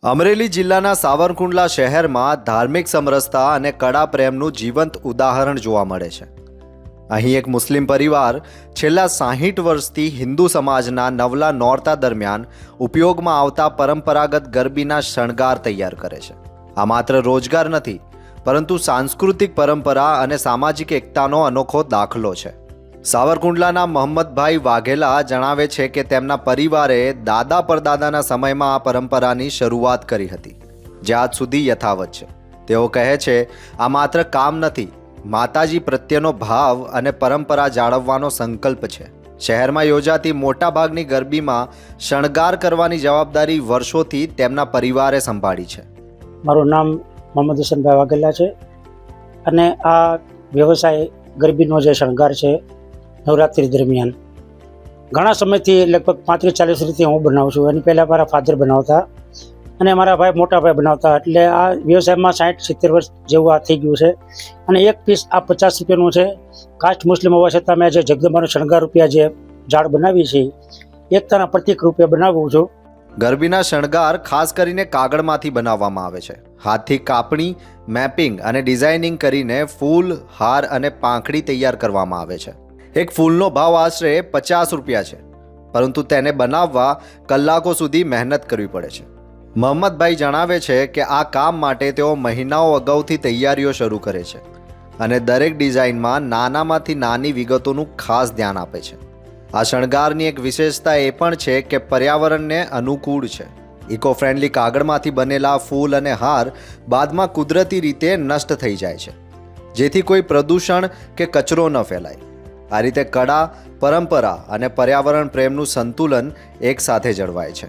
અમરેલી જિલ્લાના સાવરકુંડલા શહેરમાં ધાર્મિક સમરસતા અને કળા પ્રેમનું જીવંત ઉદાહરણ જોવા મળે છે. અહીં એક મુસ્લિમ પરિવાર છેલ્લા 60 વર્ષથી હિન્દુ સમાજના નવલા નોરતા દરમિયાન ઉપયોગમાં આવતા પરંપરાગત ગરબીના શણગાર તૈયાર કરે છે. આ માત્ર રોજગાર નથી, પરંતુ સાંસ્કૃતિક પરંપરા અને સામાજિક એકતાનો અનોખો દાખલો છે. સાવરકુંડલાના મોહમ્મદભાઈ વાઘેલા જણાવે છે કે તેમના પરિવારે દાદા પરદાદાના સમયમાં આ પરંપરાની શરૂઆત કરી હતી, જે આજ સુધી યથાવત છે. તેઓ કહે છે, આ માત્ર કામ નથી, માતાજી પ્રત્યેનો ભાવ અને પરંપરા જાળવવાનો સંકલ્પ છે. શહેરમાં યોજાતી મોટાભાગની ગરબીમાં શણગાર કરવાની જવાબદારી વર્ષોથી તેમના પરિવારે સંભાળી છે. મારું નામ મોહમ્મદ હુસેનભાઈ વાઘેલા છે અને આ વ્યવસાય ગરબીનો જે શણગાર છે નવરાત્રિ દરમિયાન ઘણા સમયથી લગભગ 35-40 રીતે હું બનાવું છું. એની પહેલાં મારા ફાધર બનાવતા અને મારા ભાઈ મોટા ભાઈ બનાવતા, એટલે આ વ્યવસાયમાં 60-70 વર્ષ જેવું આ થઈ ગયું છે. અને એક પીસ આ 50 રૂપિયાનું છે. કાસ્ટ મુસ્લિમ હોવા છતાં મેં જે જગદંબાનો શણગાર રૂપિયા જે ઝાડ બનાવી છે એકતાના પ્રતિક રૂપે બનાવું છું. ગરબીના શણગાર ખાસ કરીને કાગળમાંથી બનાવવામાં આવે છે. હાથથી કાપણી, મેપિંગ અને ડિઝાઇનિંગ કરીને ફૂલ, હાર અને પાંખડી તૈયાર કરવામાં આવે છે. એક ફૂલનો ભાવ આશરે 50 રૂપિયા છે, પરંતુ તેને બનાવવા કલાકો સુધી મહેનત કરવી પડે છે. મોહમ્મદભાઈ જણાવે છે કે આ કામ માટે તેઓ મહિનાઓ અગાઉથી તૈયારીઓ શરૂ કરે છે અને દરેક ડિઝાઇનમાં નાનામાંથી નાની વિગતોનું ખાસ ધ્યાન આપે છે. આ શણગારની એક વિશેષતા એ પણ છે કે પર્યાવરણને અનુકૂળ છે. ઇકો ફ્રેન્ડલી કાગળમાંથી બનેલા ફૂલ અને હાર બાદમાં કુદરતી રીતે નષ્ટ થઈ જાય છે, જેથી કોઈ પ્રદૂષણ કે કચરો ન ફેલાય. આ રીતે કળા, પરંપરા અને પર્યાવરણ પ્રેમનું સંતુલન એક સાથે જળવાય છે.